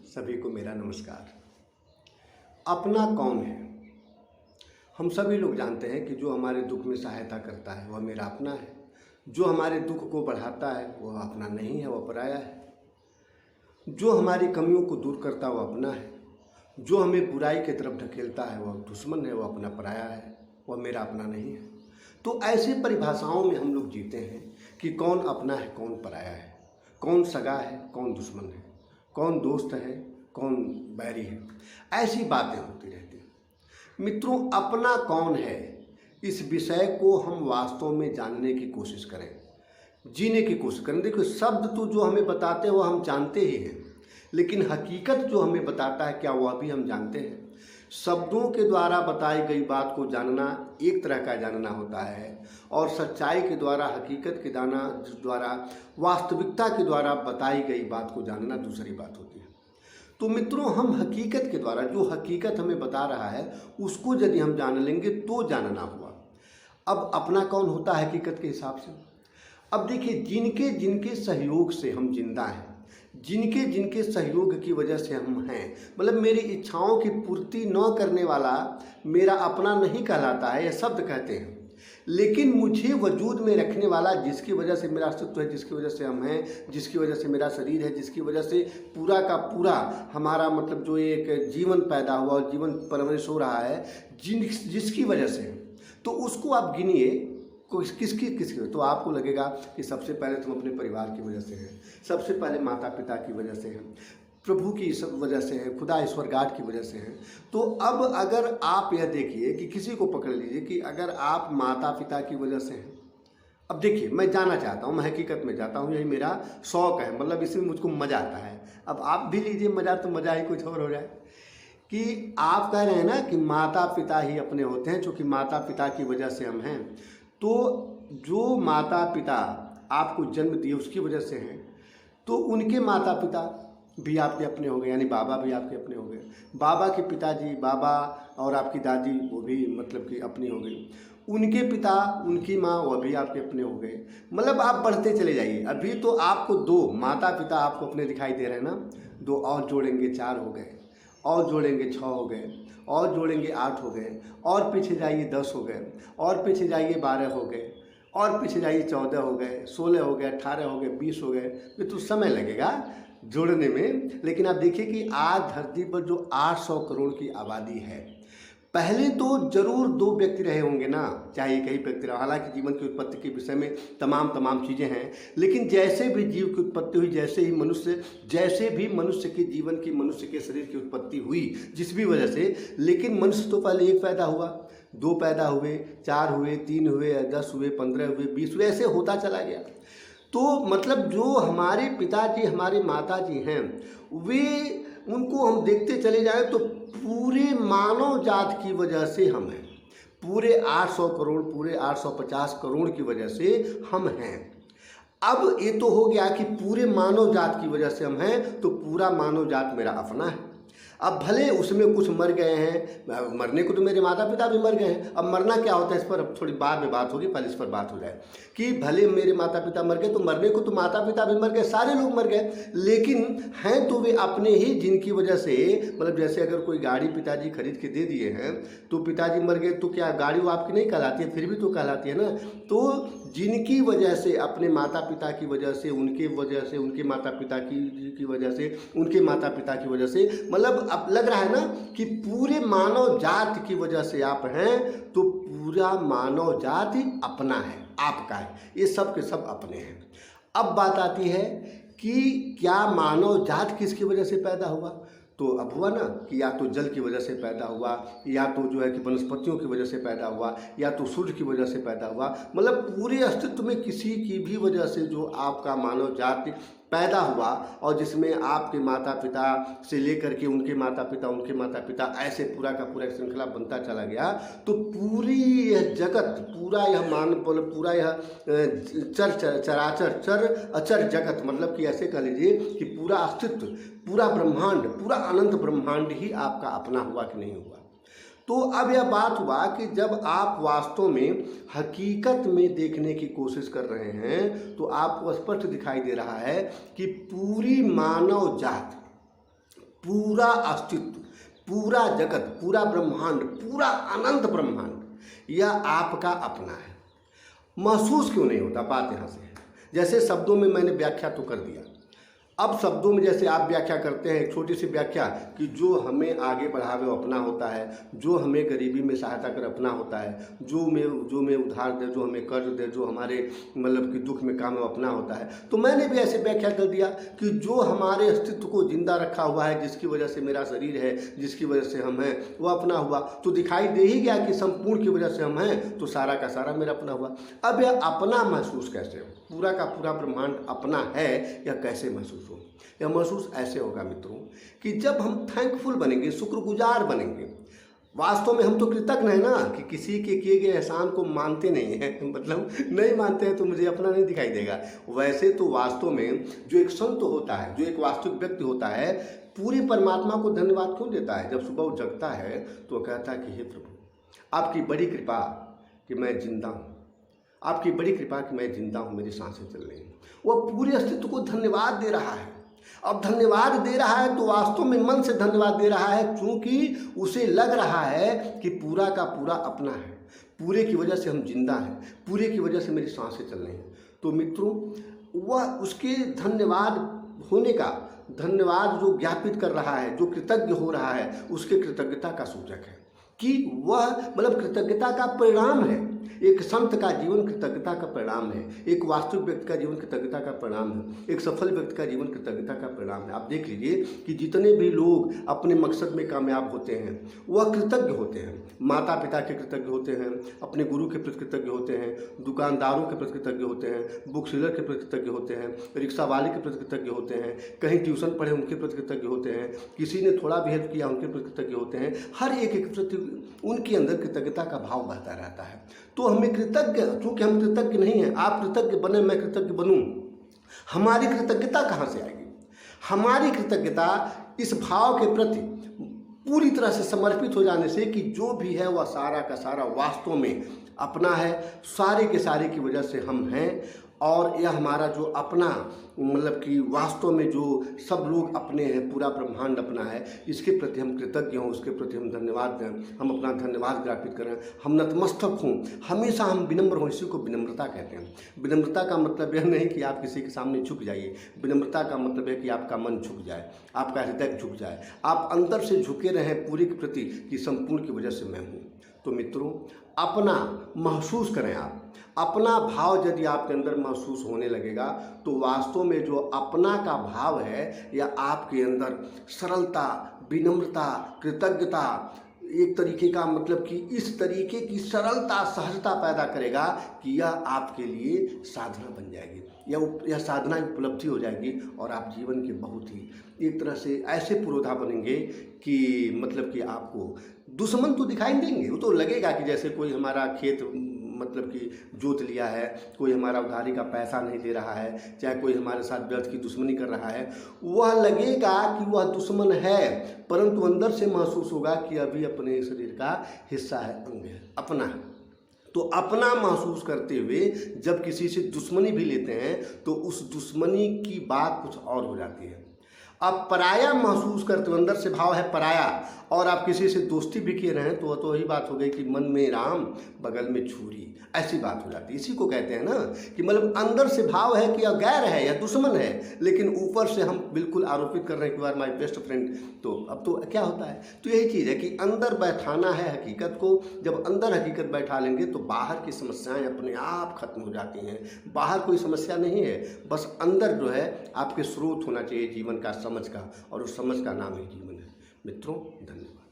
सभी को मेरा नमस्कार। अपना कौन है? हम सभी लोग जानते हैं कि जो हमारे दुख में सहायता करता है वह मेरा अपना है। जो हमारे दुख को बढ़ाता है वह अपना नहीं है, वह पराया है। जो हमारी कमियों को दूर करता है वह अपना है। जो हमें बुराई की तरफ ढकेलता है वह दुश्मन है, वह अपना पराया है, वह मेरा अपना नहीं है। तो ऐसी परिभाषाओं में हम लोग जीते हैं कि कौन अपना है, कौन पराया है, कौन सगा है, कौन दुश्मन है, कौन दोस्त है, कौन बैरी है। ऐसी बातें होती रहती हैं। मित्रों, अपना कौन है, इस विषय को हम वास्तव में जानने की कोशिश करें, जीने की कोशिश करें। देखो, शब्द तो जो हमें बताते हैं वह हम जानते ही हैं, लेकिन हकीकत जो हमें बताता है क्या वह भी हम जानते हैं। शब्दों के द्वारा बताई गई बात को जानना एक तरह का जानना होता है, और सच्चाई के द्वारा, हकीकत के द्वारा, वास्तविकता के द्वारा बताई गई बात को जानना दूसरी बात होती है। तो मित्रों, हम हकीकत के द्वारा, जो हकीकत हमें बता रहा है उसको यदि हम जान लेंगे तो जानना हुआ। अब अपना कौन होता है हकीकत के हिसाब से? अब देखिए, जिनके जिनके सहयोग से हम जिंदा हैं, जिनके जिनके सहयोग की वजह से हम हैं, मतलब मेरी इच्छाओं की पूर्ति न करने वाला मेरा अपना नहीं कहलाता है, यह शब्द कहते हैं। लेकिन मुझे वजूद में रखने वाला, जिसकी वजह से मेरा अस्तित्व है, जिसकी वजह से हम हैं, जिसकी वजह से मेरा शरीर है, जिसकी वजह से पूरा का पूरा हमारा मतलब जो एक जीवन पैदा हुआ और जीवन परवरिश हो रहा है, जिसकी वजह से, तो उसको आप गिनिए किसकी। तो आपको लगेगा कि सबसे पहले तुम अपने परिवार की वजह से हैं, सबसे पहले माता पिता की वजह से हैं, प्रभु की सब वजह से है, खुदा ईश्वर गाड की वजह से हैं। तो अब अगर आप यह देखिए कि किसी को पकड़ लीजिए कि अगर आप माता पिता की वजह से हैं। अब देखिए, मैं जाना चाहता हूँ, मैं हकीकत में जाता हूँ, यही मेरा शौक़ है, मतलब इसमें मुझको मज़ा आता है। अब आप भी लीजिए मज़ा, तो मज़ा ही कुछ और हो जाए कि आप कह रहे हैं ना कि माता पिता ही अपने होते हैं, चूँकि माता पिता की वजह से हम हैं। तो जो माता पिता आपको जन्म दिए उसकी वजह से हैं, तो उनके माता पिता भी आपके अपने हो गए, यानी बाबा भी आपके अपने हो गए। बाबा के पिताजी, बाबा और आपकी दादी, वो भी मतलब कि अपनी हो गई। उनके पिता, उनकी माँ, वह भी आपके अपने हो गए। मतलब आप बढ़ते चले जाइए। अभी तो आपको दो माता पिता आपको अपने दिखाई दे रहे हैं ना, दो और जोड़ेंगे 4 हो गए, और जोड़ेंगे 6 हो गए, और जोड़ेंगे 8 हो गए, और पीछे जाइए 10 हो गए, और पीछे जाइए 12 हो गए, और पीछे जाइए 14 हो गए, 16 हो गए, 18 हो गए, 20 हो गए। ये तो समय लगेगा जोड़ने में। लेकिन आप देखिए कि आज धरती पर जो 800 करोड़ की आबादी है, पहले तो जरूर 2 व्यक्ति रहे होंगे ना, चाहे एक ही व्यक्ति रहा। हालांकि जीवन की उत्पत्ति के विषय में तमाम चीज़ें हैं, लेकिन जैसे भी जीव की उत्पत्ति हुई, जैसे भी मनुष्य के जीवन की, मनुष्य के शरीर की उत्पत्ति हुई, जिस भी वजह से, लेकिन मनुष्य तो पहले एक पैदा हुआ, 2 पैदा हुए, 4 हुए, 3 हुए, 10 हुए, 15 हुए, 20 हुए, ऐसे होता चला गया। तो मतलब जो हमारे पिताजी, हमारे माताजी हैं, वे, उनको हम देखते चले जाएं तो पूरे मानव जात की वजह से हम हैं। पूरे 800 करोड़, पूरे 850 करोड़ की वजह से हम हैं। अब ये तो हो गया कि पूरे मानव जात की वजह से हम हैं, तो पूरा मानव जात मेरा अपना है। अब भले उसमें कुछ मर गए हैं, मरने को तो मेरे माता पिता भी मर गए हैं। अब मरना क्या होता है, इस पर अब थोड़ी बाद में बात होगी, पहले इस पर बात हो जाए कि भले मेरे माता पिता मर गए, तो मरने को तो माता पिता भी मर गए, सारे लोग मर गए, लेकिन हैं तो वे अपने ही, जिनकी वजह से, मतलब जैसे अगर कोई गाड़ी पिताजी खरीद के दे दिए हैं, तो पिताजी मर गए, तो क्या गाड़ी वो आपकी नहीं कहलाती है? फिर भी तो कहलाती है ना। तो जिनकी वजह से, अपने माता पिता की वजह से, उनके वजह से, उनके माता पिता की वजह से, उनके माता पिता की वजह से, मतलब अब लग रहा है ना कि पूरे मानव जात की वजह से आप हैं, तो पूरा मानव जात ही अपना है, आपका है। ये सब के सब अपने हैं। अब बात आती है कि क्या मानव जात किसकी वजह से पैदा हुआ? तो अब हुआ ना कि या तो जल की वजह से पैदा हुआ, या तो जो है कि वनस्पतियों की वजह से पैदा हुआ, या तो सूर्य की वजह से पैदा हुआ। मतलब पूरे अस्तित्व में किसी की भी वजह से जो आपका मानव जाति पैदा हुआ, और जिसमें आपके माता पिता से लेकर के उनके माता पिता, ऐसे पूरा का पूरा एक श्रृंखला बनता चला गया, तो पूरी यह जगत, पूरा यह पूरा यह चर अचर जगत, मतलब कि ऐसे कह लीजिए कि पूरा अस्तित्व, पूरा ब्रह्मांड, पूरा अनंत ब्रह्मांड ही आपका अपना हुआ कि नहीं हुआ। तो अब यह बात हुआ कि जब आप वास्तव में हकीकत में देखने की कोशिश कर रहे हैं, तो आपको स्पष्ट दिखाई दे रहा है कि पूरी मानव जात, पूरा अस्तित्व, पूरा जगत, पूरा ब्रह्मांड, पूरा अनंत ब्रह्मांड यह आपका अपना है। महसूस क्यों नहीं होता? बात यहाँ से है। जैसे शब्दों में मैंने व्याख्या तो कर दिया, अब शब्दों में जैसे आप व्याख्या करते हैं, एक छोटी सी व्याख्या कि जो हमें आगे बढ़ावे वो अपना होता है, जो हमें गरीबी में सहायता कर अपना होता है, जो में उधार दे, जो हमें कर्ज दे, जो हमारे मतलब कि दुख में काम है वो अपना होता है। तो मैंने भी ऐसे व्याख्या कर दिया कि जो हमारे अस्तित्व को जिंदा रखा हुआ है, जिसकी वजह से मेरा शरीर है, जिसकी वजह से हम हैं, वो अपना हुआ। तो दिखाई दे ही गया कि संपूर्ण की वजह से हम हैं, तो सारा का सारा मेरा अपना हुआ। अब यह अपना महसूस कैसे हो? पूरा का पूरा ब्रह्मांड अपना है, यह कैसे महसूस हो? यह महसूस ऐसे होगा मित्रों कि जब हम थैंकफुल बनेंगे, शुक्रगुजार बनेंगे। वास्तव में हम तो कृतज्ञ हैं ना, कि किसी के किए गए एहसान को मानते नहीं हैं, मतलब नहीं मानते हैं तो मुझे अपना नहीं दिखाई देगा। वैसे तो वास्तव में जो एक संत होता है, जो एक वास्तविक व्यक्ति होता है, पूरे परमात्मा को धन्यवाद क्यों देता है? जब सुबह वो जगता है तो कहता है कि हे प्रभु, आपकी बड़ी कृपा कि मैं जिंदा हूँ, आपकी बड़ी कृपा कि मैं जिंदा हूँ, मेरी सांसें चल रही हैं। वह पूरे अस्तित्व को धन्यवाद दे रहा है। अब धन्यवाद दे रहा है तो वास्तव में मन से धन्यवाद दे रहा है, क्योंकि उसे लग रहा है कि पूरा का पूरा अपना है, पूरे की वजह से हम जिंदा हैं, पूरे की वजह से मेरी सांसें चल रही हैं। तो मित्रों, वह उसके धन्यवाद होने का, धन्यवाद जो ज्ञापित कर रहा है, जो कृतज्ञ हो रहा है, उसके कृतज्ञता का सूचक है कि वह मतलब कृतज्ञता का परिणाम है। एक संत का जीवन कृतज्ञता का परिणाम है, एक वास्तविक व्यक्ति का जीवन कृतज्ञता का परिणाम है, एक सफल व्यक्ति का जीवन कृतज्ञता का परिणाम है। आप देख लीजिए कि जितने भी लोग अपने मकसद में कामयाब होते हैं वह कृतज्ञ होते हैं। माता पिता के कृतज्ञ होते हैं, अपने गुरु के प्रति कृतज्ञ होते हैं, दुकानदारों के प्रति कृतज्ञ होते हैं, बुक सेलर के प्रति कृतज्ञ होते हैं, रिक्शा वाले के प्रति कृतज्ञ होते हैं, कहीं ट्यूशन पढ़े उनके प्रति कृतज्ञ होते हैं, किसी ने थोड़ा भी हेल्प किया उनके प्रति कृतज्ञ होते हैं। हर एक के प्रति उनके अंदर कृतज्ञता का भाव बहता रहता है। तो हमें कृतज्ञ, क्योंकि हम कृतज्ञ नहीं हैं, आप कृतज्ञ बने, मैं कृतज्ञ बनूं, हमारी कृतज्ञता कहाँ से आएगी? हमारी कृतज्ञता इस भाव के प्रति पूरी तरह से समर्पित हो जाने से कि जो भी है वह सारा का सारा वास्तव में अपना है, सारे के सारे की वजह से हम हैं। और यह हमारा जो अपना मतलब कि वास्तव में जो सब लोग अपने हैं, पूरा ब्रह्मांड अपना है, इसके प्रति हम कृतज्ञ हों, उसके प्रति हम धन्यवाद दें, हम अपना धन्यवाद ज्ञापित करें, हम नतमस्तक हों, हमेशा हम विनम्र हों। इसी को विनम्रता कहते हैं। विनम्रता का मतलब यह नहीं कि आप किसी के सामने झुक जाइए, विनम्रता का मतलब है कि आपका मन झुक जाए, आपका हृदय झुक जाए, आप अंदर से झुके रहें पूरे के प्रति कि संपूर्ण की वजह से मैं हूँ। तो मित्रों, अपना महसूस करें। आप अपना भाव यदि आपके अंदर महसूस होने लगेगा तो वास्तव में जो अपना का भाव है या आपके अंदर सरलता, विनम्रता, कृतज्ञता, एक तरीके का मतलब कि इस तरीके की सरलता, सहजता पैदा करेगा कि यह आपके लिए साधना बन जाएगी, यह साधना उपलब्धि हो जाएगी और आप जीवन के बहुत ही एक तरह से ऐसे पुरोधा बनेंगे कि मतलब कि आपको दुश्मन तो दिखाई देंगे। वो तो लगेगा कि जैसे कोई हमारा खेत मतलब कि जोत लिया है, कोई हमारा उधारी का पैसा नहीं दे रहा है, चाहे कोई हमारे साथ व्यर्थ की दुश्मनी कर रहा है, वह लगेगा कि वह दुश्मन है, परंतु अंदर से महसूस होगा कि अभी अपने शरीर का हिस्सा है, अंग है, अपना है। तो अपना महसूस करते हुए जब किसी से दुश्मनी भी लेते हैं तो उस दुश्मनी की बात कुछ और हो जाती है। अब पराया महसूस करते हो, अंदर से भाव है पराया, और आप किसी से दोस्ती भी किए रहें तो वह तो वही बात हो गई कि मन में राम बगल में छुरी, ऐसी बात हो जाती है। इसी को कहते हैं ना कि मतलब अंदर से भाव है कि यह गैर है या दुश्मन है, लेकिन ऊपर से हम बिल्कुल आरोपित कर रहे हैं कि you are my best friend. तो अब तो क्या होता है? तो यही चीज़ है कि अंदर बैठाना है हकीकत को। जब अंदर हकीकत बैठा लेंगे तो बाहर की समस्याएं अपने आप खत्म हो जाती हैं। बाहर कोई समस्या नहीं है, बस अंदर जो है आपके स्रोत होना चाहिए जीवन का, समझ का, और उस समझ का नाम ही जीवन है। मित्रों, धन्यवाद।